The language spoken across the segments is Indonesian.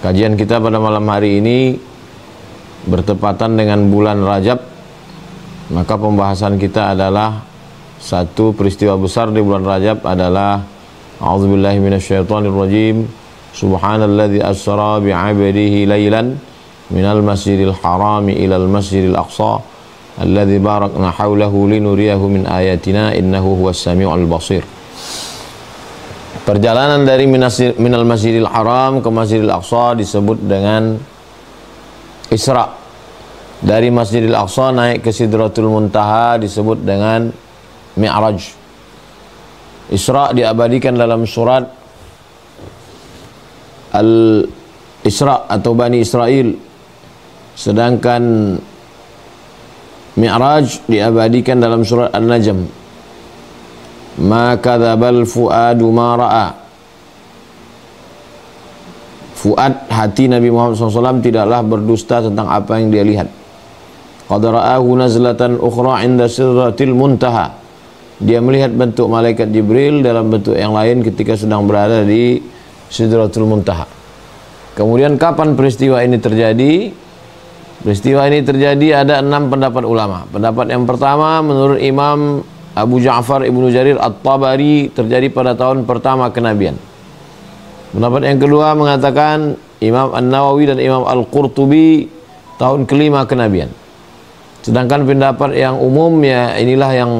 Kajian kita pada malam hari ini bertepatan dengan bulan Rajab, maka pembahasan kita adalah satu peristiwa besar di bulan Rajab adalah a'udzubillahi minasyaitonirrajim, subhanalladzi asra bi'abdihi lailan minal masjidil harami ilal masjidil aqsa alladzi barakna haulahu linuriyahu min ayatina innahu huwas samiul basir. Perjalanan dari minal masjidil haram ke masjidil aqsa disebut dengan Isra. Dari masjidil aqsa naik ke Sidratul Muntaha disebut dengan Mi'raj. Isra diabadikan dalam surat Al-Isra atau Bani Israel, sedangkan Mi'raj diabadikan dalam surat An-Najm. Ma kadzabal fuadu ma ra'a. Fuad, hati Nabi Muhammad SAW tidaklah berdusta tentang apa yang dia lihat. Qad ra'ahu nazlatan ukhra 'inda sidratil muntaha. Dia melihat bentuk malaikat Jibril dalam bentuk yang lain ketika sedang berada di Sidratul Muntaha. Kemudian kapan peristiwa ini terjadi? Peristiwa ini terjadi ada 6 pendapat ulama. Pendapat yang pertama menurut Imam Abu Ja'far Ibnu Jarir At-Tabari terjadi pada tahun pertama kenabian. Pendapat yang kedua mengatakan Imam An-Nawawi dan Imam Al-Qurtubi tahun kelima kenabian. Sedangkan pendapat yang umum ya inilah yang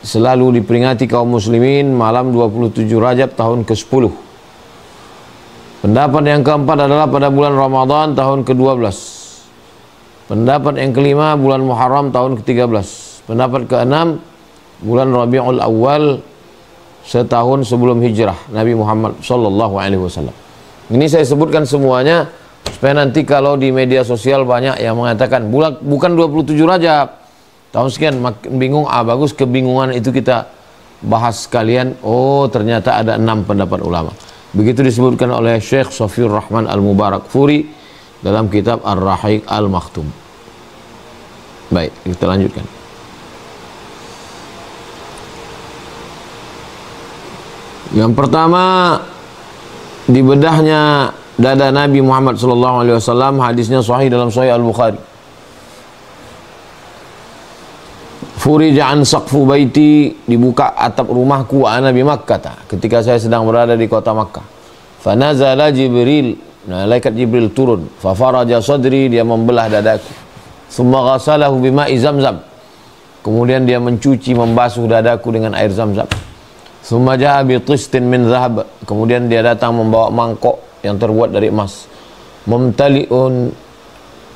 selalu diperingati kaum muslimin malam 27 Rajab tahun ke-10. Pendapat yang keempat adalah pada bulan Ramadan tahun ke-12. Pendapat yang kelima bulan Muharram tahun ke-13. Pendapat keenam bulan Rabiul Awal setahun sebelum hijrah Nabi Muhammad sallallahu alaihi wasallam. Ini saya sebutkan semuanya supaya nanti kalau di media sosial banyak yang mengatakan bukan 27 Rajab tahun sekian, makin bingung. Bagus, kebingungan itu kita bahas sekalian. Oh, ternyata ada 6 pendapat ulama. Begitu disebutkan oleh Syekh Safiur Rahman Al-Mubarakfuri dalam kitab Ar-Rahiq Al-Makhtum. Baik, kita lanjutkan. Yang pertama, di bedahnya dada Nabi Muhammad SAW, hadisnya sahih dalam Sahih Al-Bukhari. Furija an saqfu baiti, dibuka atap rumahku ana bi Makkah, ketika saya sedang berada di kota Makkah. Fanazala Jibril, malaikat Jibril turun. Fafaraja sadri, dia membelah dadaku. Tsumma ghasalahu bima'i Zamzam, kemudian dia mencuci, membasuh dadaku dengan air Zamzam. Tsumma jaa bi tistin min zahab, kemudian dia datang membawa mangkok yang terbuat dari emas. Mumtali'un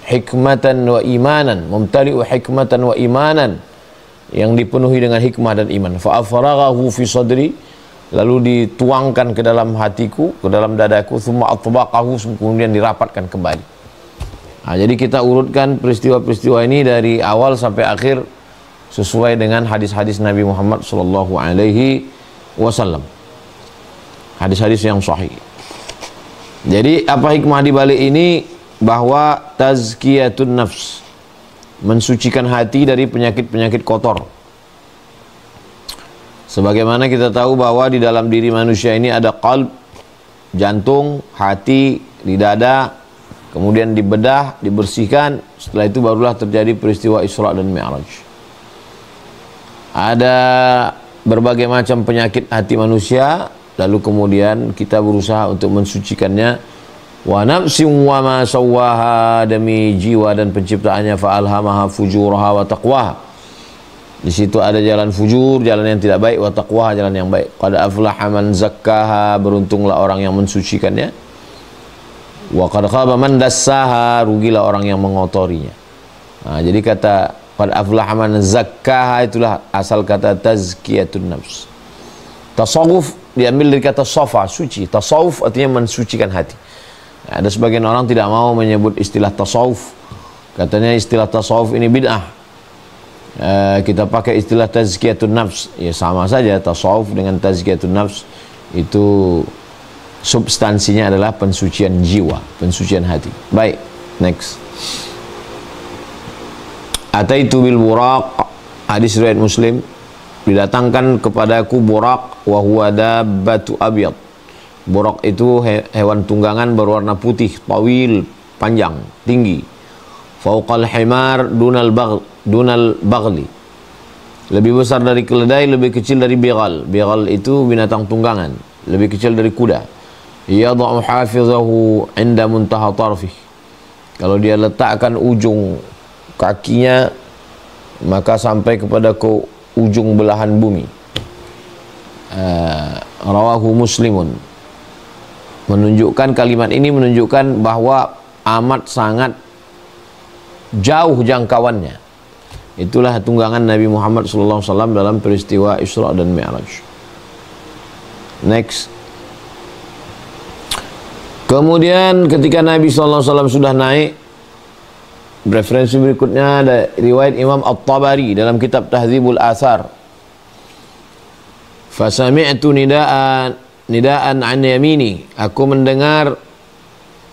hikmatan wa imanan, mumtali'u hikmatan wa imanan, yang dipenuhi dengan hikmah dan iman. Fa afraghahu fi sadri, lalu dituangkan ke dalam hatiku, ke dalam dadaku. Tsumma atbaqahu, kemudian dirapatkan kembali. Nah, jadi kita urutkan peristiwa-peristiwa ini dari awal sampai akhir sesuai dengan hadis-hadis Nabi Muhammad sallallahu alaihi wasallam, hadis-hadis yang sahih. Jadi apa hikmah di balik ini? Bahwa tazkiyatun nafs, mensucikan hati dari penyakit-penyakit kotor. Sebagaimana kita tahu bahwa di dalam diri manusia ini ada qalb, jantung, hati, di dada, kemudian dibedah, dibersihkan. Setelah itu barulah terjadi peristiwa Isra dan Mi'raj. Ada berbagai macam penyakit hati manusia, lalu kemudian kita berusaha untuk mensucikannya. Wa nafsin wa ma sawwaha, demi jiwa dan penciptaannya, fa alhamaha fujuraha wa taqwaha. Di situ ada jalan fujur, jalan yang tidak baik, wa taqwaha, jalan yang baik. Qad aflaha man zakkaha, beruntunglah orang yang mensucikannya. Wa qad khaba man dassaha, rugilah orang yang mengotorinya. Nah, jadi kata qad aflaha man zakkaha itulah asal kata tazkiyatun nafs. Tasawuf diambil dari kata safa, suci. Tasawuf artinya mensucikan hati. Nah, ada sebagian orang tidak mau menyebut istilah tasawuf. Katanya istilah tasawuf ini bid'ah. Kita pakai istilah tazkiyatun nafs. Ya sama saja, tasawuf dengan tazkiyatun nafs itu substansinya adalah pensucian jiwa, pensucian hati. Baik, next. Ataitu bil buraq, hadis riwayat Muslim, didatangkan kepadaku buraq wa huwa dabbatu abyad. Buraq itu hewan tunggangan berwarna putih, tawil, panjang, tinggi. Fauqal himar dunal baghli. Lebih besar dari keledai, lebih kecil dari bighal. Bighal itu binatang tunggangan, lebih kecil dari kuda. Yadha'u hafizahu 'inda muntaha tarfih. Kalau dia letakkan ujung kakinya, maka sampai kepada ke ujung belahan bumi. Rawahu Muslimun. Menunjukkan, kalimat ini menunjukkan bahwa amat sangat jauh jangkauannya. Itulah tunggangan Nabi Muhammad SAW dalam peristiwa Isra dan Mi'raj. Next. Kemudian ketika Nabi SAW sudah naik, referensi berikutnya ada riwayat Imam At-Tabari dalam kitab Tahdzibul Athar. Fasami'tu nidaan an yamini. Aku mendengar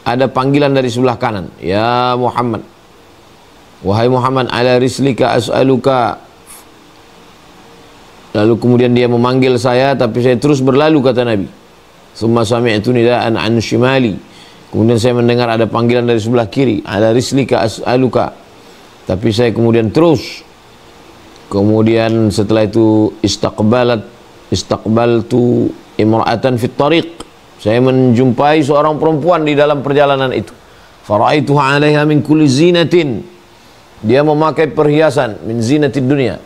ada panggilan dari sebelah kanan. Ya Muhammad. Wahai Muhammad, ala rislika as'aluka. Lalu kemudian dia memanggil saya, tapi saya terus berlalu, kata Nabi. Summa sami'tu nidaan an shimali. Kemudian saya mendengar ada panggilan dari sebelah kiri. Ala rislika as'aluka. Tapi saya kemudian terus. Kemudian setelah itu istaqbaltu imra'atan fit tariq. Saya menjumpai seorang perempuan di dalam perjalanan itu. Fara'aituha 'alaiha min kulli zinatin. Dia memakai perhiasan min zinatid dunia.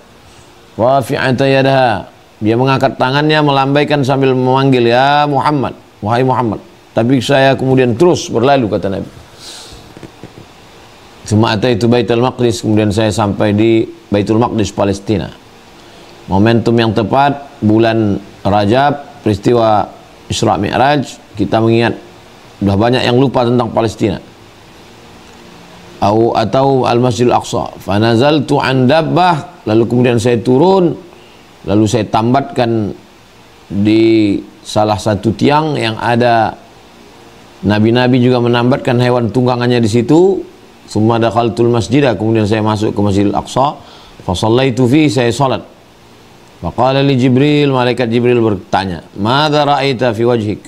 Rafi'ata yadaha. Dia mengangkat tangannya melambaikan sambil memanggil, ya Muhammad, wahai Muhammad. Tapi saya kemudian terus berlalu, kata Nabi. Summa ataitu Baitul Maqdis. Kemudian saya sampai di Baitul Maqdis, Palestina. Momentum yang tepat bulan Rajab, peristiwa Isra Mi'raj. Kita mengingat, sudah banyak yang lupa tentang Palestina. Atau Al-Masjidil Aqsa. Fanazaltu an dabbah. Lalu kemudian saya turun, lalu saya tambatkan di salah satu tiang yang ada nabi-nabi juga menambatkan hewan tunggangannya di situ. Summa dakhaltul masjidah. Kemudian saya masuk ke Masjidil Aqsa. Fa shallaitu fi, saya salat. Faqala li Jibril, malaikat Jibril bertanya, "Madza ra'aita fi wajhik?"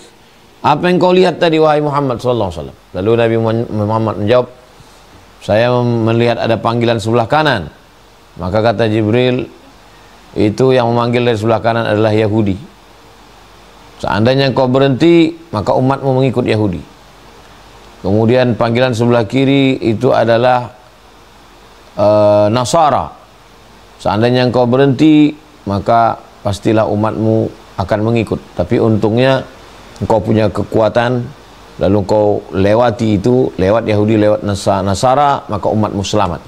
Apa yang kau lihat tadi wahai Muhammad sallallahu alaihi wasallam? Lalu Nabi Muhammad menjawab, saya melihat ada panggilan sebelah kanan. Maka kata Jibril, itu yang memanggil dari sebelah kanan adalah Yahudi. Seandainya kau berhenti, maka umatmu mengikut Yahudi. Kemudian panggilan sebelah kiri itu adalah Nasara. Seandainya kau berhenti, maka pastilah umatmu akan mengikut. Tapi untungnya engkau punya kekuatan, lalu kau lewati itu, lewat Yahudi, lewat Nasara, maka umatmu selamat.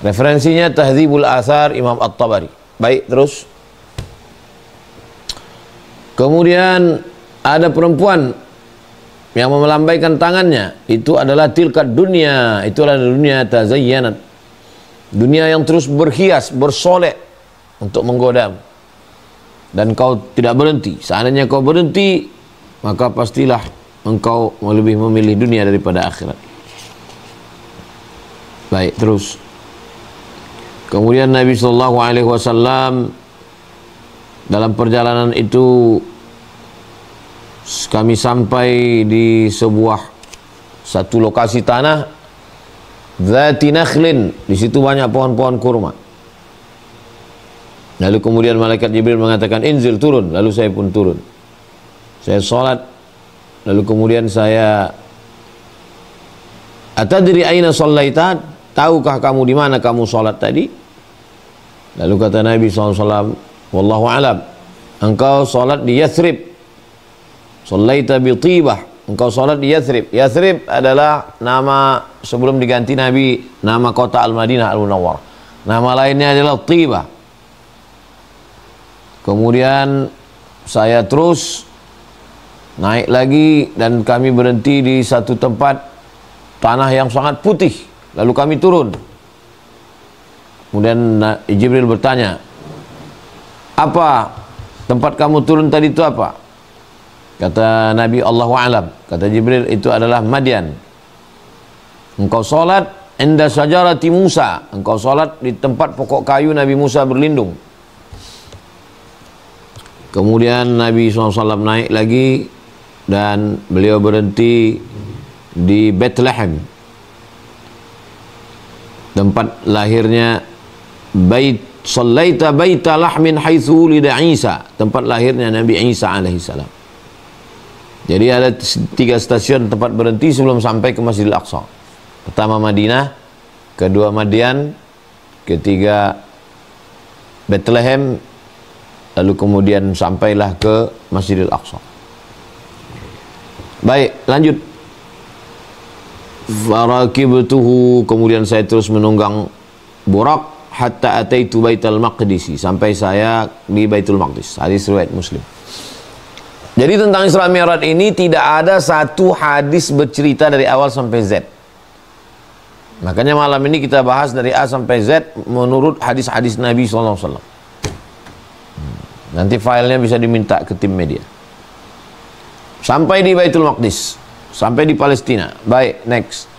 Referensinya Tahdzibul Athar Imam At-Tabari. Baik, terus. Kemudian ada perempuan yang melambaikan tangannya. Itu adalah tilkad dunia. Itu adalah dunia tazayyanat. Dunia yang terus berhias, bersolek untuk menggodamu. Dan kau tidak berhenti. Seandainya kau berhenti, maka pastilah engkau lebih memilih dunia daripada akhirat. Baik, terus. Kemudian Nabi SAW dalam perjalanan itu kami sampai di satu lokasi tanah dzati nakhlin. Di situ banyak pohon-pohon kurma. Lalu kemudian malaikat Jibril mengatakan, "Inzil, turun." Lalu saya pun turun. Saya salat. Lalu kemudian saya, "Atadri aina shallaita?" Tahukah kamu di mana kamu salat tadi? Lalu kata Nabi SAW, "Wallahu alam." Engkau salat di Yathrib. Shallaita bi Tibah. Engkau salat di Yathrib. Yathrib adalah nama sebelum diganti Nabi, nama kota Al-Madinah Al-Munawwarah. Nama lainnya adalah Tibah. Kemudian saya terus naik lagi dan kami berhenti di satu tempat tanah yang sangat putih. Lalu kami turun. Kemudian Jibril bertanya, "Apa tempat kamu turun tadi itu apa?" Kata Nabi, "Allahu a'lam." Kata Jibril, "Itu adalah Madian." Engkau salat inda syajarati Musa. Engkau salat di tempat pokok kayu Nabi Musa berlindung. Kemudian Nabi SAW naik lagi dan beliau berhenti di Bethlehem, tempat lahirnya sallaita baita lahmin haitsu ulida Isa, tempat lahirnya Nabi Isa alaihissalam. Jadi ada 3 stasiun tempat berhenti sebelum sampai ke Masjidil Aqsa. Pertama Madinah, kedua Madian, ketiga Bethlehem, lalu kemudian sampailah ke Masjidil Aqsa. Baik, lanjut. Farakibtuhu, kemudian saya terus menunggang burak hatta ataitu Baitul Maqdis, sampai saya di Baitul Maqdis. Hadis riwayat Muslim. Jadi tentang Isra Mi'raj ini tidak ada satu hadis bercerita dari awal sampai Z. Makanya malam ini kita bahas dari A sampai Z menurut hadis-hadis Nabi SAW. Nanti filenya bisa diminta ke tim media. Sampai di Baitul Maqdis, sampai di Palestina. Baik, next.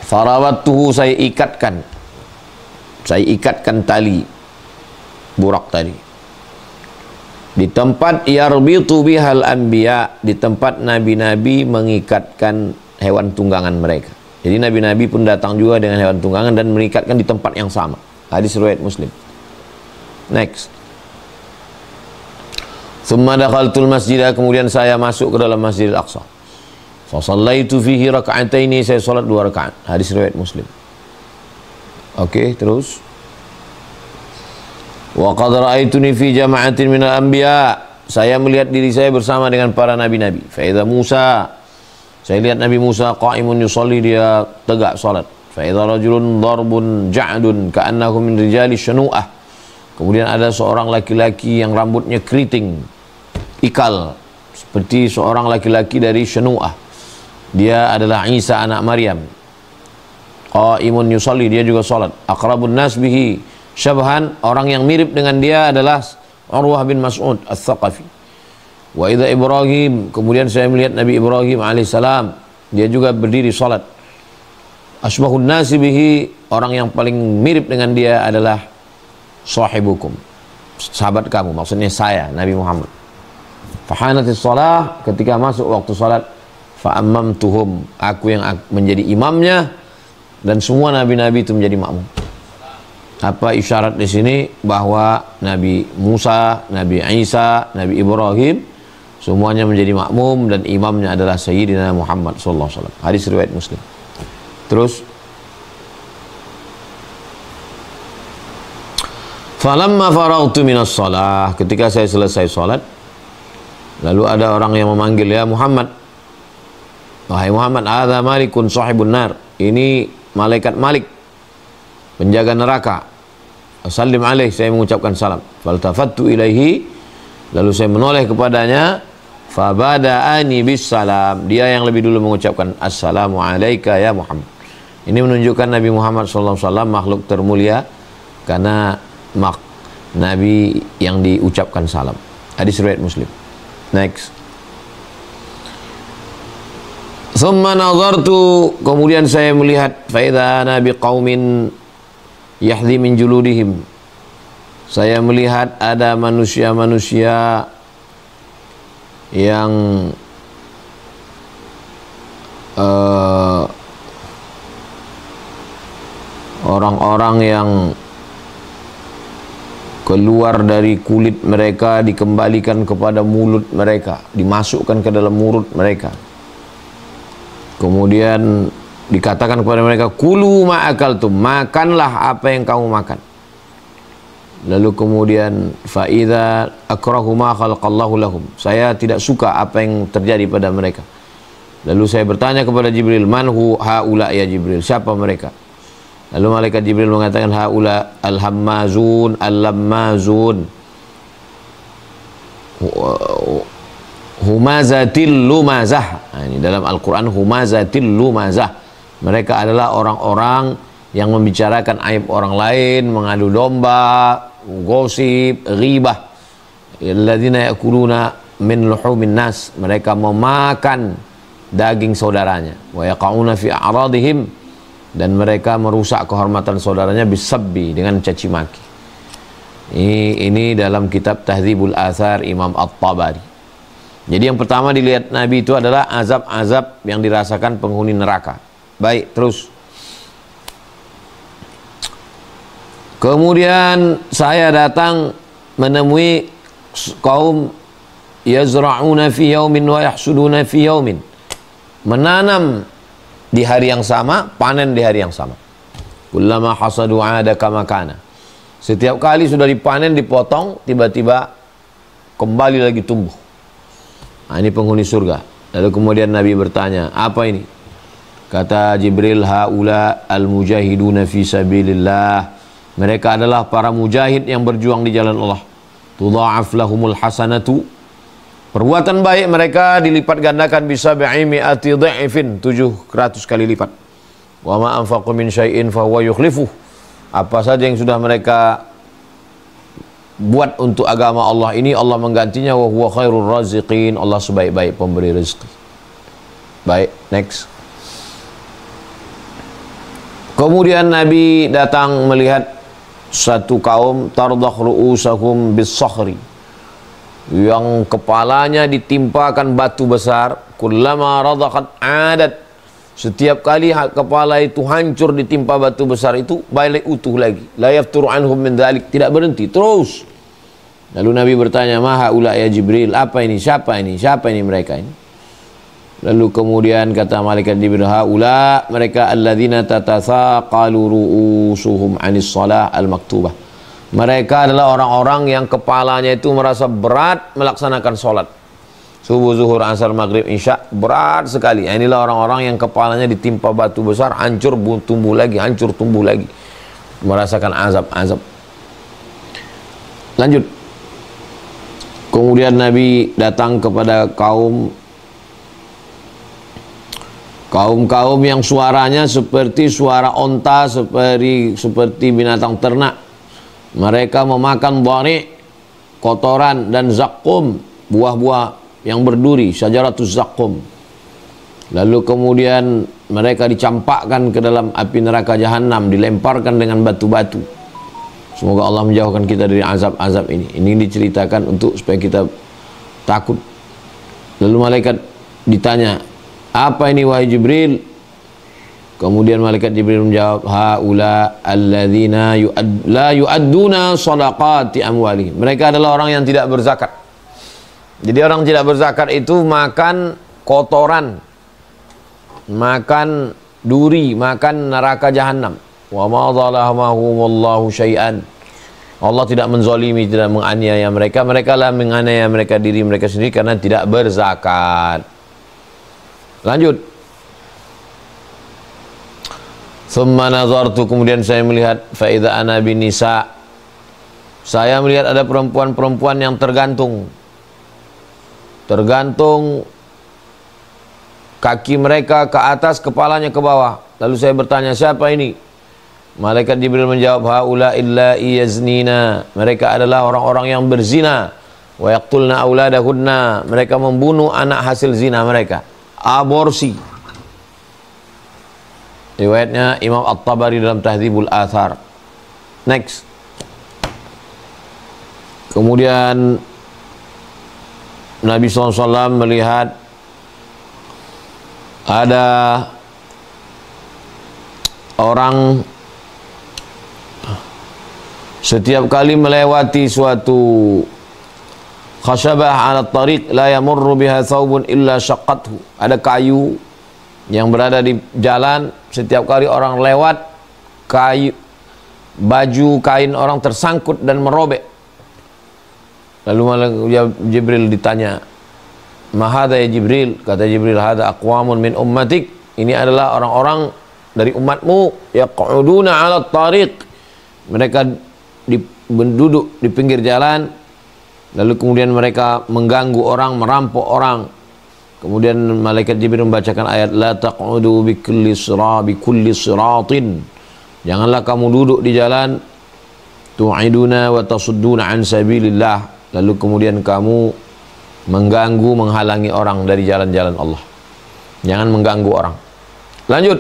Farawattuhu, saya ikatkan tali burak tadi di tempat yarbitu bihal anbiya, di tempat nabi-nabi mengikatkan hewan tunggangan mereka. Jadi nabi-nabi pun datang juga dengan hewan tunggangan dan mengikatkan di tempat yang sama. Hadis riwayat Muslim. Next. Tsumma dakhaltul masjidah, kemudian saya masuk ke dalam Masjidil Aqsa. Fa shallaitu fihi raka'ataini, saya salat 2 rakaat. Hadis riwayat Muslim. Oke, terus. Wa qad ra'aituni fi jama'atin minal anbiya, saya melihat diri saya bersama dengan para nabi-nabi. Fa idza Musa, saya lihat Nabi Musa qa'imun yusalli, dia tegak salat. Fa idza rajulun darbun ja'dun ka'annahu min rijali syanu'ah, kemudian ada seorang laki-laki yang rambutnya keriting, ikal, seperti seorang laki-laki dari Syanu'ah. Dia adalah Isa anak Maryam. Qa'imun yusalli, dia juga salat. Aqrabun nas bihi syabhan, orang yang mirip dengan dia adalah Urwah bin Mas'ud Ats-Tsaqafi. Wa idza Ibrahim, kemudian saya melihat Nabi Ibrahim alaihissalam, dia juga berdiri salat. Asbahun nasi bihi, orang yang paling mirip dengan dia adalah sahibukum, sahabat kamu, maksudnya saya, Nabi Muhammad. Fahanatis shalah, ketika masuk waktu salat, fa'ammamtuhum, aku yang menjadi imamnya, dan semua nabi-nabi itu menjadi makmum. Apa isyarat di sini? Bahwa Nabi Musa, Nabi Isa, Nabi Ibrahim semuanya menjadi makmum dan imamnya adalah Sayyidina Muhammad SAW. Hadis riwayat Muslim. Terus, falamma faragtu minas shalah, ketika saya selesai salat, lalu ada orang yang memanggil, ya Muhammad, wahai Muhammad, hadza malikun sahibun nar, ini malaikat Malik, penjaga neraka. Salim alaih, saya mengucapkan salam. Faltafattu ilaihi, lalu saya menoleh kepadanya. Fabada'ani bis salam, dia yang lebih dulu mengucapkan assalamu alaika ya Muhammad. Ini menunjukkan Nabi Muhammad SAW makhluk termulia karena Nabi yang diucapkan salam. Hadis riwayat Muslim. Next. Tsumma nazartu, kemudian saya melihat, fa idza ana biqaumin yahdi min juludihim, saya melihat ada manusia-manusia yang orang-orang yang keluar dari kulit mereka dikembalikan kepada mulut mereka, dimasukkan ke dalam mulut mereka. Kemudian dikatakan kepada mereka, kulu ma'akaltum, makanlah apa yang kamu makan. Lalu kemudian fa'idha akrahu ma khalaqallahu lahum, saya tidak suka apa yang terjadi pada mereka. Lalu saya bertanya kepada Jibril, manhu haula ya Jibril, siapa mereka? Lalu malaikat Jibril mengatakan, haula al-hammazun al-lammazun humazatil lumazah. Nah, ini dalam Al-Quran, humazatil lumazah, mereka adalah orang-orang yang membicarakan aib orang lain, mengadu domba, gosip, ghibah. Alladzina yakuluna min luhumin nas, mereka memakan daging saudaranya. Wa yaqauna fi a'radihim, dan mereka merusak kehormatan saudaranya bisabbi, dengan caci maki. Ini dalam kitab Tahdzibul Athar Imam At-Tabari. Jadi yang pertama dilihat Nabi itu adalah azab-azab yang dirasakan penghuni neraka. Baik, terus. Kemudian saya datang menemui kaum yazra'una fi yaumin wa yahsuduna fi yaumin. Menanam di hari yang sama, panen di hari yang sama. Kullama hasadu 'ada kama kana. Setiap kali sudah dipanen, dipotong, tiba-tiba kembali lagi tumbuh. Nah, ini penghuni surga. Lalu kemudian Nabi bertanya, apa ini? Kata Jibril, haula al-mujahiduna fi sabilillah. Mereka adalah para mujahid yang berjuang di jalan Allah. Tudha'af lahumul hasanatu. Perbuatan baik mereka dilipat gandakan bisa bi'imi'ati dha'ifin, 700 kali lipat. Wa ma anfaqu min syai'in fa huwa yukhlifuh. Apa saja yang sudah mereka buat untuk agama Allah ini, Allah menggantinya. Wa huwa khairur raziqin. Allah sebaik-baik pemberi rezeki. Baik, next. Kemudian Nabi datang melihat satu kaum tardah ru'usahum bis-sakhri, yang kepalanya ditimpakan batu besar. Kullama radaqat 'adat. Setiap kali kepala itu hancur ditimpa batu besar itu, balik utuh lagi. La yafturu anhum min dzalik, tidak berhenti, terus. Lalu Nabi bertanya, "Ma haula ya Jibril?" Apa ini? Siapa ini? Siapa ini mereka ini? Lalu kemudian kata malaikat Jibril, "Haula mereka alladzina tatathaqalu ru'usuhum 'anis shalah al-maktubah." Mereka adalah orang-orang yang kepalanya itu merasa berat melaksanakan sholat. Subuh, zuhur, asar, maghrib, isya, berat sekali. Inilah orang-orang yang kepalanya ditimpa batu besar, hancur tumbuh lagi, hancur tumbuh lagi. Merasakan azab-azab. Lanjut. Kemudian Nabi datang kepada kaum yang suaranya seperti suara onta, seperti binatang ternak. Mereka memakan dhari, kotoran, dan zakum, buah-buah yang berduri, syajaratus zakum. Lalu kemudian mereka dicampakkan ke dalam api neraka jahanam, dilemparkan dengan batu-batu. Semoga Allah menjauhkan kita dari azab-azab ini. Ini diceritakan untuk supaya kita takut. Lalu malaikat ditanya, apa ini wahai Jibril? Kemudian malaikat Jibril menjawab, haula alladzina la yu'adduna shadaqati amwali. Mereka adalah orang yang tidak berzakat. Jadi orang tidak berzakat itu makan kotoran, makan duri, makan neraka jahanam. Wa ma zalamahumullahu syai'an. Allah tidak menzalimi, tidak menganiaya mereka. Mereka lah menganiaya mereka diri mereka sendiri karena tidak berzakat. Lanjut. Thumma nazartu, kemudian saya melihat, fa idza ana binisa. Saya melihat ada perempuan-perempuan yang tergantung kaki mereka ke atas, kepalanya ke bawah. Lalu saya bertanya, siapa ini? Malaikat Jibril menjawab, haula illa yaznina. Mereka adalah orang-orang yang berzina. Wa yaqtulna auladahunna. Mereka membunuh anak hasil zina mereka. Aborsi. Riwayatnya Imam At-Tabari dalam Tahdzibul Athar. Next. Kemudian Nabi SAW melihat ada orang setiap kali melewati suatu khashabah ala tariq la yamurru biha thawbun illa syaqqathu. Ada kayu yang berada di jalan, setiap kali orang lewat, baju kain orang tersangkut dan merobek. Lalu Jibril ditanya, mahada ya Jibril? Kata Jibril, hada aqwamun min ummatik. Ini adalah orang-orang dari umatmu, yaq'uduna 'ala tariq. Mereka duduk di pinggir jalan, lalu kemudian mereka mengganggu orang, merampok orang. Kemudian malaikat Jibril membacakan ayat, la taq'udu bikulli siratin. Janganlah kamu duduk di jalan, tu'iduna wa tasudduna an sabilillah. Lalu kemudian kamu mengganggu, menghalangi orang dari jalan-jalan Allah. Jangan mengganggu orang. Lanjut.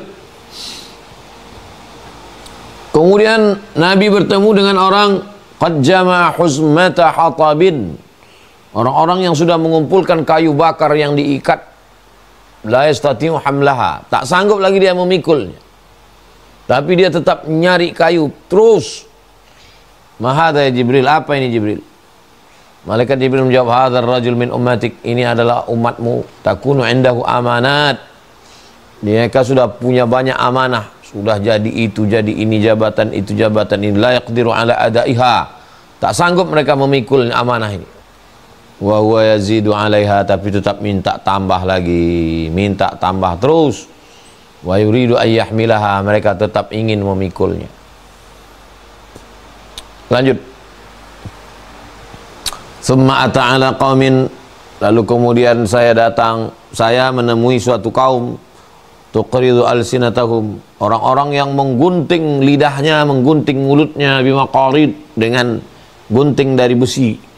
Kemudian Nabi bertemu dengan orang qad jama'a huzmata hatabin. Orang-orang yang sudah mengumpulkan kayu bakar yang diikat, la yastati'u hamlaha, tak sanggup lagi dia memikulnya. Tapi dia tetap nyari kayu terus. Mahadha ya Jibril, apa ini Jibril? Malaikat Jibril menjawab, hadzal rajul min ummatik, ini adalah umatmu, takunu indahu amanat. Mereka sudah punya banyak amanah, sudah jadi itu, jadi ini jabatan, itu jabatan ini, la yaqdiru ala adaiha. Tak sanggup mereka memikul amanah ini. Wa huwa yazidu 'alaiha, tapi tetap minta tambah lagi, minta tambah terus. Wa yuridu ay yahmilaha, mereka tetap ingin memikulnya. Lanjut. Tsumma ata 'ala qaumin, lalu kemudian saya datang, saya menemui suatu kaum, tuqridu alsinatahum, orang-orang yang menggunting lidahnya, menggunting mulutnya, bimaqarid, dengan gunting dari besi.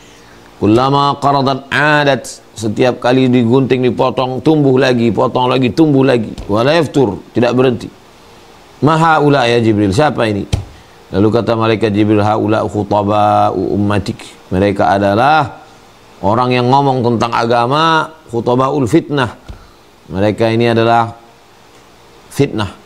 Kullama qaradat adat, setiap kali digunting dipotong tumbuh lagi, potong lagi tumbuh lagi, wala yaftur, tidak berhenti. Ma haula ya Jibril, siapa ini? Lalu kata malaikat Jibril, haula khutaba'u ummatik, mereka adalah orang yang ngomong tentang agama, khutaba'ul fitnah, mereka ini adalah fitnah.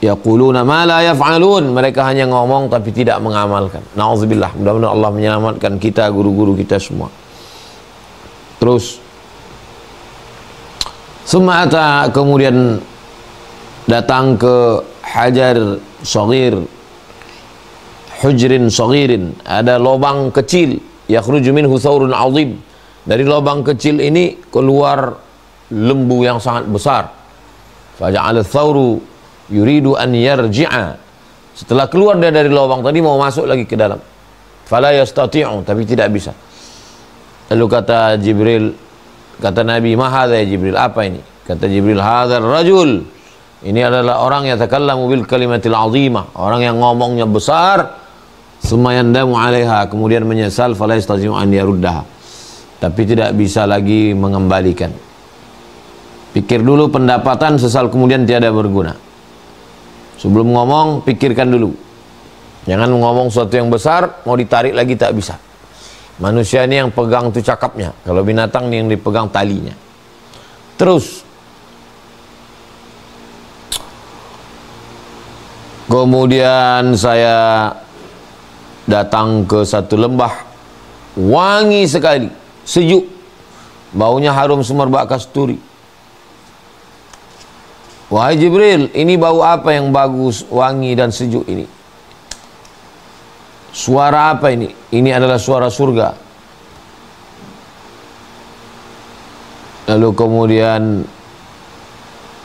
Yaquluna ma la yaf'alun, mereka hanya ngomong tapi tidak mengamalkan. Nauzubillah, mudah-mudahan Allah menyelamatkan kita, guru-guru kita semua. Terus sumata, kemudian datang ke hajar saghir, hujrin saghirin, ada lubang kecil, yakhruju minhu thawrun 'azim, dari lubang kecil ini keluar lembu yang sangat besar. Faja'al thawru yuridu an yarji'a, setelah keluar dia dari lubang tadi mau masuk lagi ke dalam. Fala yastati'u, tapi tidak bisa. Lalu kata Jibril, kata Nabi, ma hadza ya Jibril, apa ini? Kata Jibril, hadzal rajul, ini adalah orang yang takallamu bil kalimatil azimah, orang yang ngomongnya besar, summa yandamu 'alaiha, kemudian menyesal, fala yastati'u an yaruddaha, tapi tidak bisa lagi mengembalikan. Pikir dulu pendapatan, sesal kemudian tiada berguna. Sebelum ngomong, pikirkan dulu. Jangan ngomong sesuatu yang besar, mau ditarik lagi tak bisa. Manusia ini yang pegang tu cakapnya. Kalau binatang ini yang dipegang talinya. Terus. Kemudian saya datang ke satu lembah. Wangi sekali, sejuk. Baunya harum semerbak kasturi. Wahai Jibril, ini bau apa yang bagus, wangi dan sejuk ini? Suara apa ini? Ini adalah suara surga. Lalu kemudian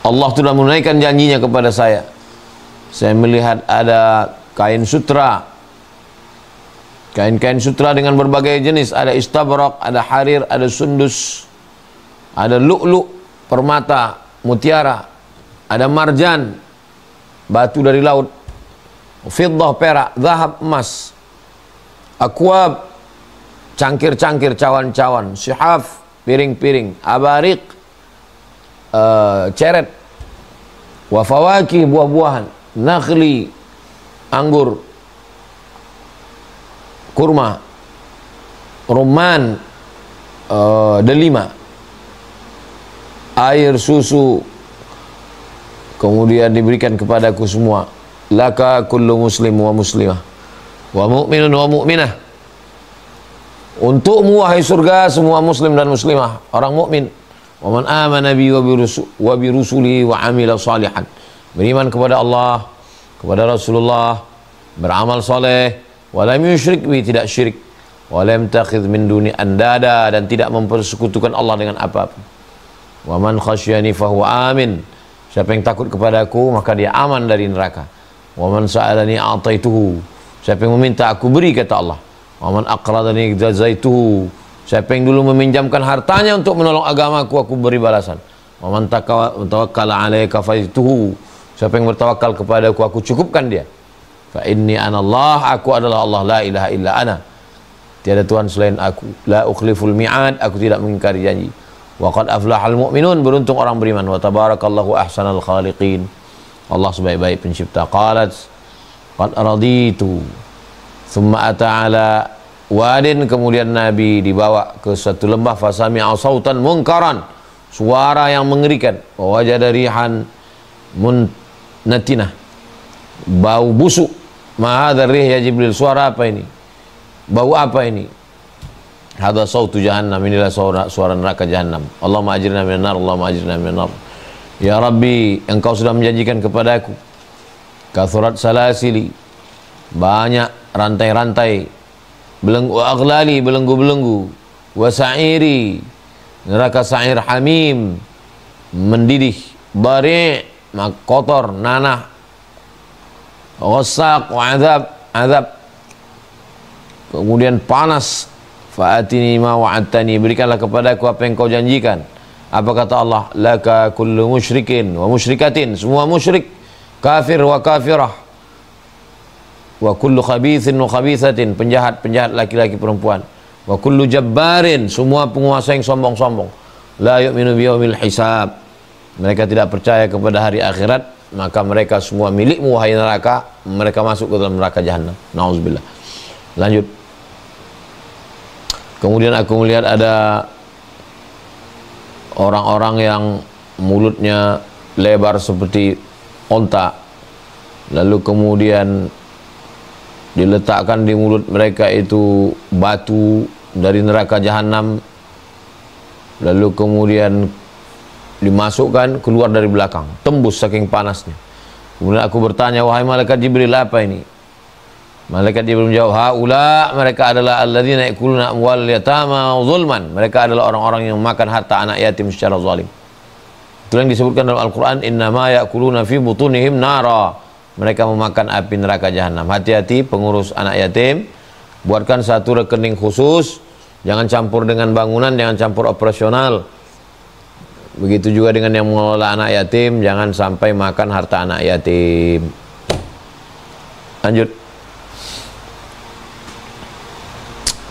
Allah sudah menunaikan janjinya kepada saya. Saya melihat ada kain sutra, kain-kain sutra dengan berbagai jenis. Ada istabrak, ada harir, ada sundus, ada lu'lu', permata, mutiara, ada marjan, batu dari laut, fiddah, perak, zahab, emas, akwab, cangkir-cangkir, cawan-cawan, syihaf, piring-piring, abarik, ceret, wafawaki, buah-buahan, nakhli, anggur, kurma, rumman, delima, air, susu. Kemudian diberikan kepadaku semua. Laka kullu muslim wa muslimah wa mu'minun wa mu'minah. Untukmu wahai surga semua muslim dan muslimah, orang mukmin. Wa man amana bi wa bi rusuli wa amila salihan. Beriman kepada Allah, kepada Rasulullah, beramal saleh, wa lam yusyrik bi, tidak syirik, wa lam takhidh min duni andada, dan tidak mempersekutukan Allah dengan apapun. Wa man khasyani fahuwa amin. Siapa yang takut kepadaku maka dia aman dari neraka. Wa man sa'alani a'taituhu, siapa yang meminta aku beri, kata Allah. Wa man aqradani jazaituhu, siapa yang dulu meminjamkan hartanya untuk menolong agamaku, aku beri balasan. Wa man tawakkala 'alaika faituhu, siapa yang bertawakal kepadaku, aku cukupkan dia. Fa inni anallah, aku adalah Allah, la ilaha illa ana, tiada Tuhan selain aku. La ukhliful mi'ad, aku tidak mengingkari janji. Wa qad aflahal mu'minun, beruntung orang beriman. Wa tabarakallahu ahsanal khaliqin, Allah sebaik-baik pencipta. Qalat qad raditu. Thumma ata ala wadin, kemudian Nabi dibawa ke suatu lembah, fasami'a sautan munkaran, suara yang mengerikan, wajada rihan munnatinah, bau busuk. Ma hadzal rih ya Jibril, suara apa ini? Bau apa ini? Hadza sautu jahannam, inilah suara neraka jahannam. Allahumma ajirna minan nar, Allahumma ajirna minan nar. Ya Rabbi, engkau sudah menjanjikan kepadaku kathurat salasili, banyak rantai-rantai, belenggu aghlali, belenggu-belenggu, wa sa'iri, neraka sa'ir hamim, mendidih, bari', kotor, nanah, ghassaq, wa azab, kemudian panas. Fa'atini ma wa'adtani, berikanlah kepadaku apa yang kau janjikan. Apa kata Allah? Laka kullu musyrikin wa musyrikatin, semua musyrik, kafir wa kafirah, wa kullu khabithin wa khabithatin, penjahat-penjahat laki-laki perempuan, wa kullu jabbarin, semua penguasa yang sombong-sombong, la yu'minu biyaumil hisab, mereka tidak percaya kepada hari akhirat, maka mereka semua milikmu wahai neraka, mereka masuk ke dalam neraka jahannam. Nauzubillah. Lanjut. Kemudian aku melihat ada orang-orang yang mulutnya lebar seperti onta, lalu kemudian diletakkan di mulut mereka itu batu dari neraka jahanam, lalu kemudian dimasukkan keluar dari belakang, tembus saking panasnya. Kemudian aku bertanya, wahai malaikat Jibril, apa ini? Malaikat Jibril menjawab, haula, mereka adalah alladzina yakuluna amwal yatama zulman, mereka adalah orang-orang yang makan harta anak yatim secara zalim. Itu yang disebutkan dalam Al-Quran, innama yakuluna fi butunihim nara, mereka memakan api neraka jahanam. Hati-hati pengurus anak yatim, buatkan satu rekening khusus, jangan campur dengan bangunan, jangan campur operasional. Begitu juga dengan yang mengelola anak yatim, jangan sampai makan harta anak yatim. Lanjut.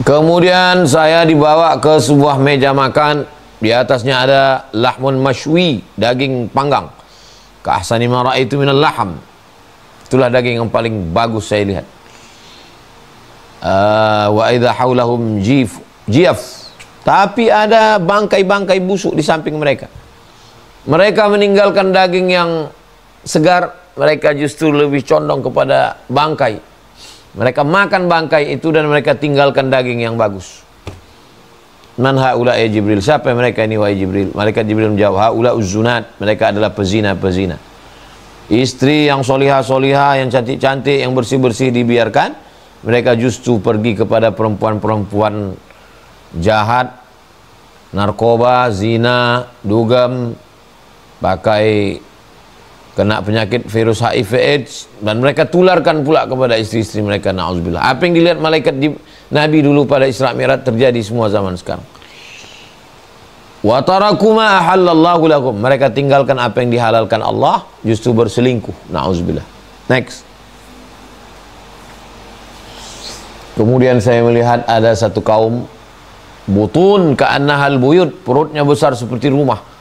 Kemudian saya dibawa ke sebuah meja makan, di atasnya ada lahmun mashwi, daging panggang. Ka ahsani ma ra'aitu minal laham, itulah daging yang paling bagus saya lihat. Wa idza haulahum jiyaf, tapi ada bangkai-bangkai busuk di samping mereka. Mereka meninggalkan daging yang segar, mereka justru lebih condong kepada bangkai. Mereka makan bangkai itu dan mereka tinggalkan daging yang bagus. Man haula ya Jibril, siapa mereka ini wahai Jibril? Malaikat Jibril menjawab, haula uzzunat, mereka adalah pezina-pezina. Istri yang solihah-solihah, yang cantik-cantik, yang bersih-bersih dibiarkan, mereka justru pergi kepada perempuan-perempuan jahat, narkoba, zina, dugem, pakai kena penyakit virus HIV AIDS, dan mereka tularkan pula kepada istri-istri mereka. Na'udzubillah. Apa yang dilihat malaikat Nabi dulu pada Isra Mi'raj terjadi semua zaman sekarang. Wa taraku ma ahallallahu lakum, mereka tinggalkan apa yang dihalalkan Allah, justru berselingkuh. Na'udzubillah. Next. Kemudian saya melihat ada satu kaum, butun ka'annahal buyut, perutnya besar seperti rumah.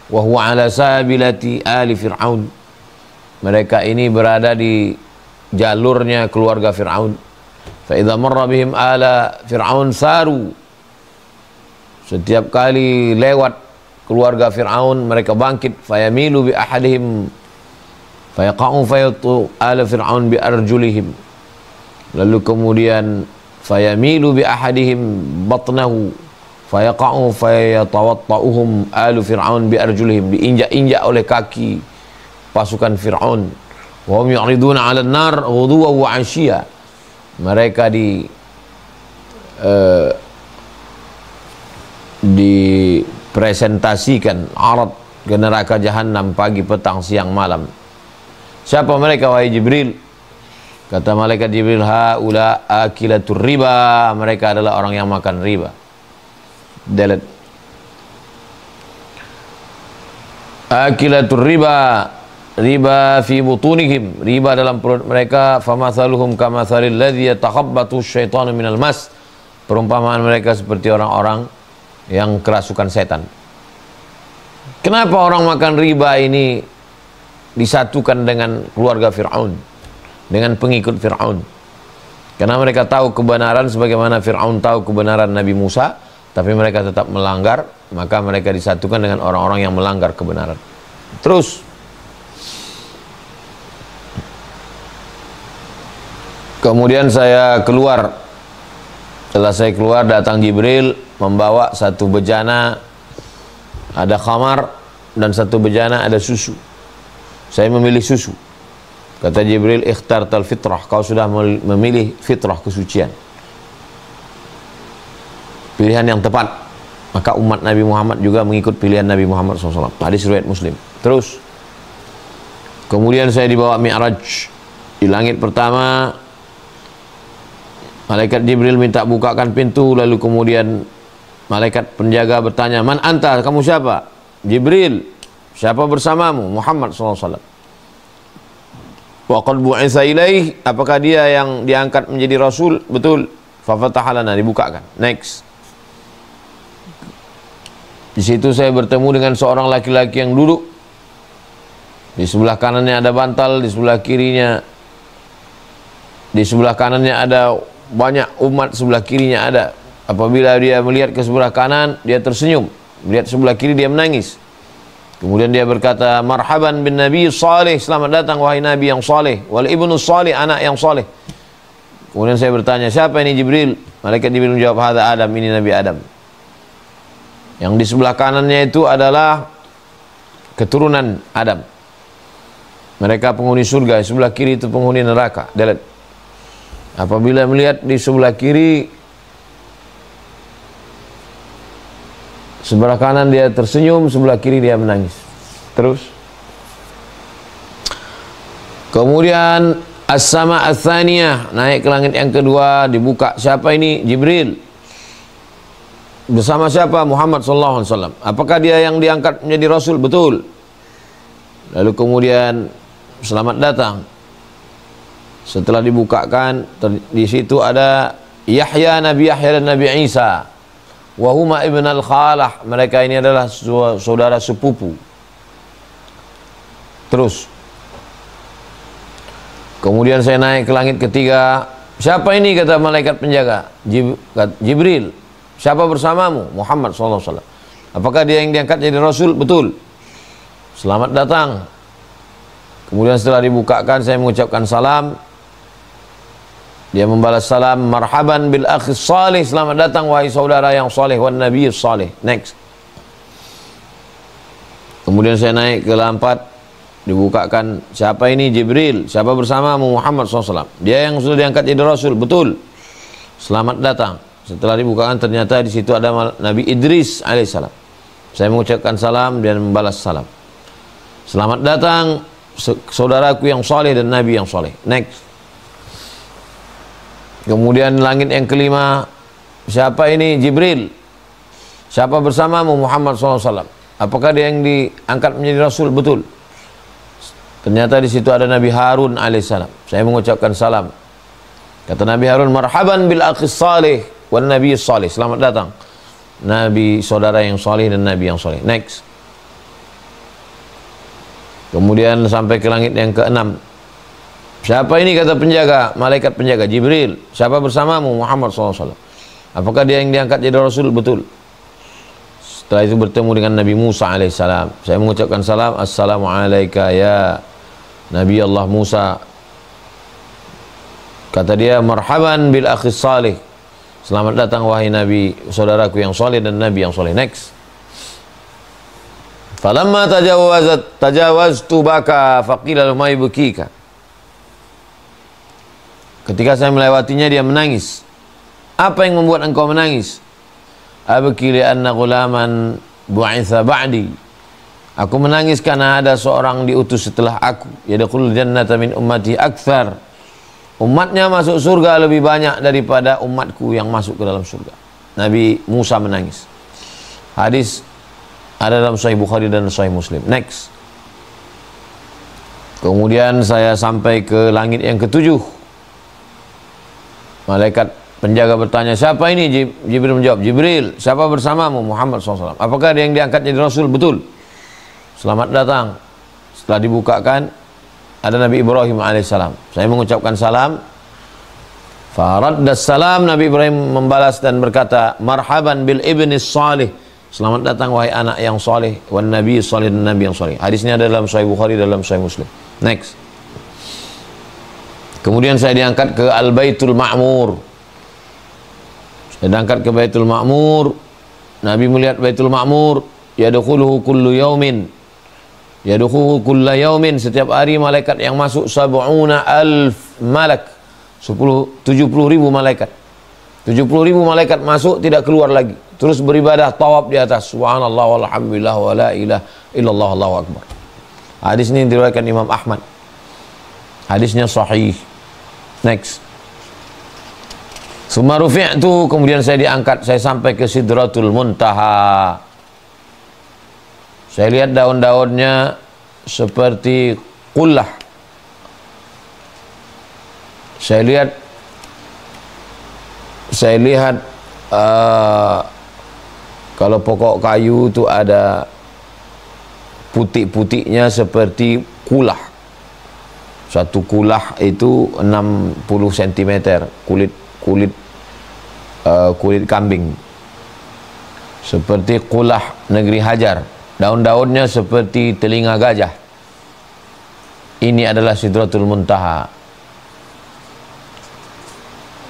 Wa huwa ala sabilati ali Fir'aun, mereka ini berada di jalurnya keluarga Fir'aun. Fa idza marra bihim ala Fir'aun saru, setiap kali lewat keluarga Fir'aun mereka bangkit. Fayamilu bi ahadihim fayaqa'u fayatu ala Fir'aun bi arjulihim, lalu kemudian fayamilu bi ahadihim batnahu fayaqa'u fayatawatta'uhum alu Fir'aun bi arjulihim, diinjak-injak oleh kaki pasukan Fir'aun. Wa hum yu'riduna 'alan nar ghuduwan wa 'ashiyya, mereka dipresentasikan arad ke neraka jahanam pagi, petang, siang, malam. Siapa mereka wahai Jibril? Kata malaikat Jibril, haula akilatur riba, mereka adalah orang yang makan riba. Delete. Akilatur riba, riba fi butunihim, riba dalam perut mereka. Famathaluhum kamathalil ladzi yatakhabbatu syaitanu minal mas, perumpamaan mereka seperti orang-orang yang kerasukan setan. Kenapa orang makan riba ini disatukan dengan keluarga Fir'aun, dengan pengikut Fir'aun? Karena mereka tahu kebenaran sebagaimana Fir'aun tahu kebenaran Nabi Musa, tapi mereka tetap melanggar, maka mereka disatukan dengan orang-orang yang melanggar kebenaran. Terus kemudian saya keluar. Setelah saya keluar, datang Jibril membawa satu bejana ada khamar dan satu bejana ada susu. Saya memilih susu. Kata Jibril, ikhtartal fitrah, kau sudah memilih fitrah, kesucian, pilihan yang tepat. Maka umat Nabi Muhammad juga mengikut pilihan Nabi Muhammad SAW. Hadis riwayat Muslim. Terus kemudian saya dibawa Mi'raj. Di langit pertama, malaikat Jibril minta bukakan pintu. Lalu kemudian malaikat penjaga bertanya, man anta, kamu siapa? Jibril. Siapa bersamamu? Muhammad SAW. Wa qad bu'itsa ilaih, apakah dia yang diangkat menjadi rasul? Betul. Fa fataha lana, dibukakan. Next. Di situ saya bertemu dengan seorang laki-laki yang duduk. Di sebelah kanannya ada bantal, di sebelah kirinya, di sebelah kanannya ada banyak umat, sebelah kirinya ada. Apabila dia melihat ke sebelah kanan, dia tersenyum. Melihat sebelah kiri, dia menangis. Kemudian dia berkata, marhaban bin Nabi salih, selamat datang wahai Nabi yang salih, wal ibnu salih, anak yang salih. Kemudian saya bertanya, siapa ini Jibril? Malaikat Jibril menjawab, hadza Adam, ini Nabi Adam. Yang di sebelah kanannya itu adalah keturunan Adam. Mereka penghuni surga, sebelah kiri itu penghuni neraka. Delete. Apabila melihat di sebelah kiri, sebelah kanan dia tersenyum, sebelah kiri dia menangis. Terus kemudian as-sama ats-tsaniyah, naik ke langit yang kedua, dibuka. Siapa ini? Jibril. Bersama siapa? Muhammad sallallahu alaihi wasallam. Apakah dia yang diangkat menjadi rasul? Betul. Lalu kemudian selamat datang. Setelah dibukakan, di situ ada Yahya, Nabi Yahya dan Nabi Isa. Wahuma ibn al-khalah, mereka ini adalah saudara sepupu. Terus kemudian saya naik ke langit ketiga. Siapa ini? Kata malaikat penjaga. Jibril. Siapa bersamamu? Muhammad SAW. Apakah dia yang diangkat jadi rasul? Betul. Selamat datang. Kemudian setelah dibukakan, saya mengucapkan salam. Dia membalas salam, marhaban bil akhi salih, selamat datang wahai saudara yang saleh, wan nabi saleh. Next. Kemudian saya naik ke lampat, dibukakan, siapa ini? Jibril. Siapa bersamamu? Muhammad SAW. Dia yang sudah diangkat jadi rasul. Betul. Selamat datang. Setelah dibukakan, ternyata di situ ada Nabi Idris alaihissalam. Saya mengucapkan salam dan membalas salam. Selamat datang saudaraku yang saleh dan nabi yang saleh. Next. Kemudian langit yang kelima, siapa ini? Jibril. Siapa bersamamu? Muhammad SAW. Apakah dia yang diangkat menjadi rasul? Betul. Ternyata di situ ada Nabi Harun alaihissalam. Saya mengucapkan salam. Kata Nabi Harun, marhaban bil akhi salih wan nabi salih. Selamat datang Nabi, saudara yang saleh dan nabi yang saleh. Next. Kemudian sampai ke langit yang keenam. Siapa ini? Kata penjaga, malaikat penjaga, Jibril. Siapa bersamamu? Muhammad SAW. Apakah dia yang diangkat jadi rasul? Betul. Setelah itu bertemu dengan Nabi Musa alaihissalam. Saya mengucapkan salam, assalamu alayka ya Nabi Allah Musa. Kata dia, marhaban bil akhi salih. Selamat datang wahai Nabi, saudaraku yang saleh dan Nabi yang saleh. Next. Falamma tajawaztu baka faqila ma yubkika. Ketika saya melewatinya, dia menangis. Apa yang membuat engkau menangis? Abki li anna ghulaman bu'itsa ba'di. Aku menangis karena ada seorang diutus setelah aku. Yadkhulul jannata min ummati aktsar. Umatnya masuk surga lebih banyak daripada umatku yang masuk ke dalam surga. Nabi Musa menangis. Hadis ada dalam Sahih Bukhari dan Sahih Muslim. Next. Kemudian saya sampai ke langit yang ketujuh. Malaikat penjaga bertanya, siapa ini? Jibril menjawab, Jibril. Siapa bersamamu? Muhammad SAW. Apakah dia yang diangkat jadi rasul? Betul. Selamat datang. Setelah dibukakan, ada Nabi Ibrahim alaihissalam. Saya mengucapkan salam. Faraddas salam, Nabi Ibrahim membalas dan berkata, marhaban bil ibni salih, selamat datang wahai anak yang saleh, wan nabi salih, dan nabi yang saleh. Hadisnya ada dalam Sahih Bukhari, dalam Sahih Muslim. Next. Kemudian saya diangkat ke Al-Baitul Ma'mur. Saya diangkat ke Baitul Ma'mur. Nabi melihat Baitul Ma'mur, yadkhuluhu kullu yaumin. Yadkhuluhu kullu yaumin, setiap hari malaikat yang masuk 70,000 malak. 70.000 malaikat. 70.000 malaikat masuk, tidak keluar lagi. Terus beribadah tawaf di atas. Subhanallah walhamdulillah wa la ilaha illallah Allahu akbar. Hadis ini diriwayatkan Imam Ahmad. Hadisnya sahih. Next. Summa rufi'tu, kemudian saya diangkat, saya sampai ke Sidratul Muntaha. Saya lihat daun-daunnya seperti qullah. Saya lihat kalau pokok kayu itu ada putih-putihnya seperti kulah. Satu kulah itu 60 cm kulit kambing. Seperti kulah negeri Hajar. Daun-daunnya seperti telinga gajah. Ini adalah Sidratul Muntaha.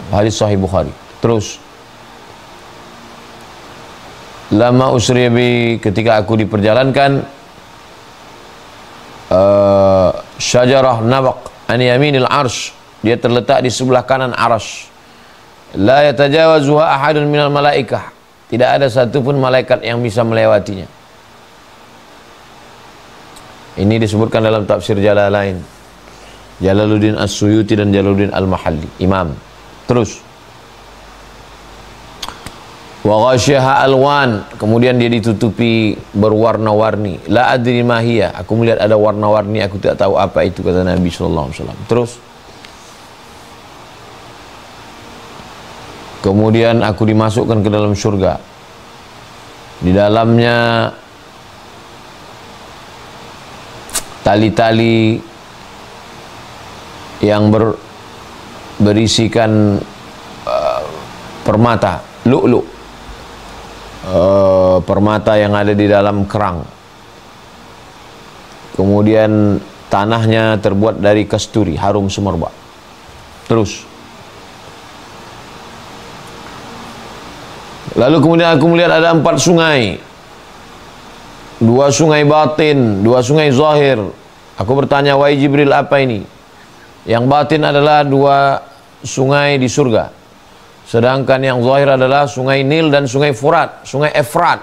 Hadis Sahih Bukhari. Terus, lama usribi, ketika aku diperjalankan, syajarah nabaq an yaminil arsh, dia terletak di sebelah kanan arsh. La yatajawazuha ahadun minal malaikah, tidak ada satupun malaikat yang bisa melewatinya. Ini disebutkan dalam tafsir Jalalain, Jalaluddin As-Suyuti dan Jalaluddin Al-Mahalli, imam. Terus, wa ghasyaha alwan, kemudian dia ditutupi berwarna-warni. La adri mahiyah, aku melihat ada warna-warni, aku tidak tahu apa itu, kata Nabi sallallahu alaihi wasallam. Terus, kemudian aku dimasukkan ke dalam surga. Di dalamnya tali-tali yang berisikan permata, lu'lu', permata yang ada di dalam kerang. Kemudian tanahnya terbuat dari kasturi, harum semerbak. Terus, lalu kemudian aku melihat ada 4 sungai, 2 sungai batin, 2 sungai zahir. Aku bertanya, wahai Jibril, apa ini? Yang batin adalah 2 sungai di surga, sedangkan yang zahir adalah sungai Nil dan sungai Furat, sungai Efrat.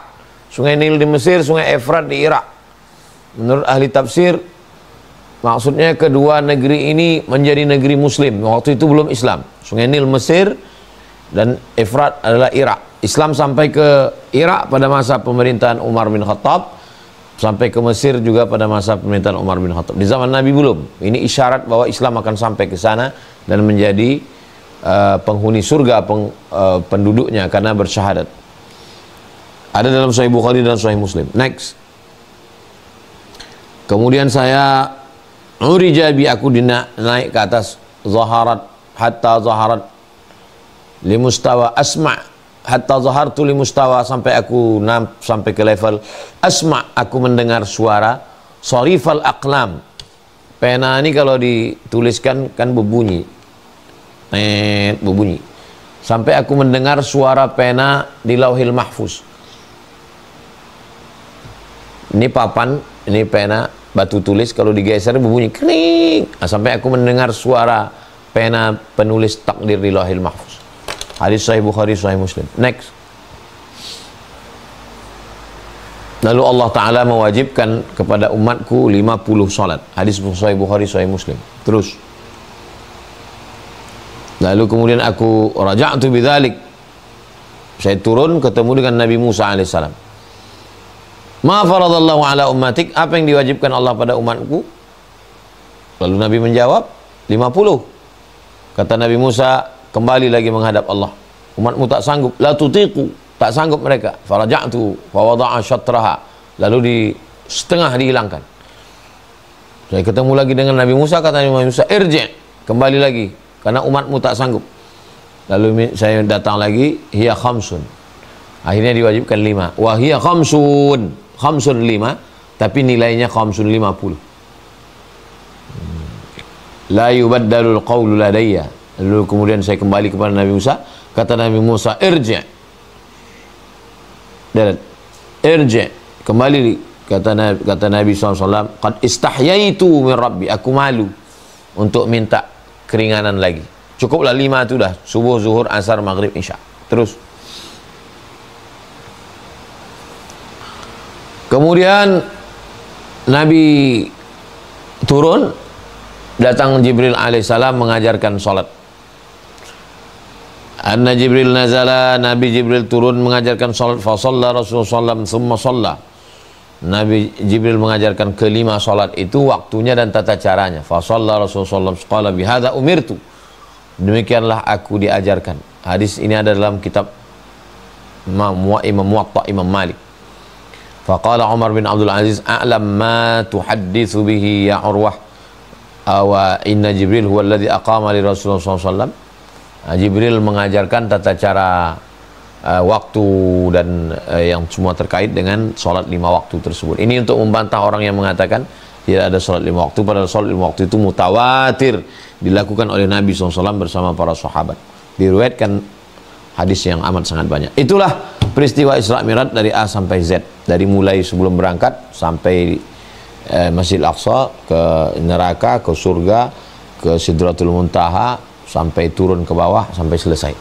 Sungai Nil di Mesir, sungai Efrat di Irak. Menurut ahli tafsir, maksudnya kedua negeri ini menjadi negeri muslim. Waktu itu belum Islam. Sungai Nil Mesir dan Efrat adalah Irak. Islam sampai ke Irak pada masa pemerintahan Umar bin Khattab, sampai ke Mesir juga pada masa pemerintahan Umar bin Khattab. Di zaman Nabi belum. Ini isyarat bahwa Islam akan sampai ke sana dan menjadi penghuni surga, penduduknya, karena bersyahadat. Ada dalam Sahih Bukhari dan Sahih Muslim. Next. Kemudian saya urijabi, aku naik ke atas, zaharat hatta zaharat limustawa asma' hatta zahartu limustawa, sampai aku sampai ke level asma', aku mendengar suara sarifal aqlam. Pena ini kalau dituliskan kan berbunyi, berbunyi, sampai aku mendengar suara pena di Lauhil Mahfuz. Ini papan, ini pena, batu tulis, kalau digeser berbunyi kring. Sampai aku mendengar suara pena penulis takdir di Lauhil Mahfuz. Hadis Sahih Bukhari, Sahih Muslim. Next. Lalu Allah Ta'ala mewajibkan kepada umatku 50 salat. Hadis Sahih Bukhari, Sahih Muslim. Terus, lalu kemudian aku raja'tu bidzalik, saya turun ketemu dengan Nabi Musa alaihissalam. Ma faradallahu ala ummatik, apa yang diwajibkan Allah pada umatku? Lalu Nabi menjawab 50. Kata Nabi Musa, kembali lagi menghadap Allah. Umatmu tak sanggup, la tutiqu, tak sanggup mereka. Faraja'tu fa wada'a syatraha, lalu di setengah dihilangkan. Saya ketemu lagi dengan Nabi Musa, kata Nabi Musa, irji', kembali lagi karena umatmu tak sanggup. Lalu saya datang lagi, hiya khamsun. Akhirnya diwajibkan 5. Wa hiya khamsun. Khamsun 5, tapi nilainya khamsun 50. La yubaddalul qawlu ladayya. Lalu kemudian saya kembali kepada Nabi Musa. Kata Nabi Musa, irji'. Dan irji'. Kembali, kata Nabi SAW, qad istahyaitu min rabbi. Aku malu untuk minta keringanan lagi. Cukuplah 5 itu dah. Subuh, zuhur, asar, maghrib, isya. Terus. Kemudian Nabi turun, datang Jibril alaihissalam mengajarkan salat. Anna Jibril nazala, Nabi Jibril turun mengajarkan salat. Fa shalla Rasulullah sallallahu thumma shalla. Nabi Jibril mengajarkan kelima salat itu waktunya dan tata caranya. Fa shalla Rasulullah sallallahu qala bihadza umirtu. Demikianlah aku diajarkan. Hadis ini ada dalam kitab Imam Muwatta Imam Malik. Faqala Umar bin Abdul Aziz, a'lam ma tuhadditsu bihi ya Urwah. Awa inna Jibril huwa alladhi aqama li Rasulullah SAW. Jibril mengajarkan tata cara waktu dan yang semua terkait dengan sholat 5 waktu tersebut. Ini untuk membantah orang yang mengatakan tidak ada sholat 5 waktu, padahal sholat 5 waktu itu mutawatir dilakukan oleh Nabi SAW bersama para sahabat. Diriwayatkan hadis yang amat sangat banyak. Itulah peristiwa Isra Mi'raj dari A sampai Z, dari mulai sebelum berangkat sampai Masjidil Aqsa, ke neraka, ke surga, ke Sidratul Muntaha, sampai turun ke bawah, sampai selesai.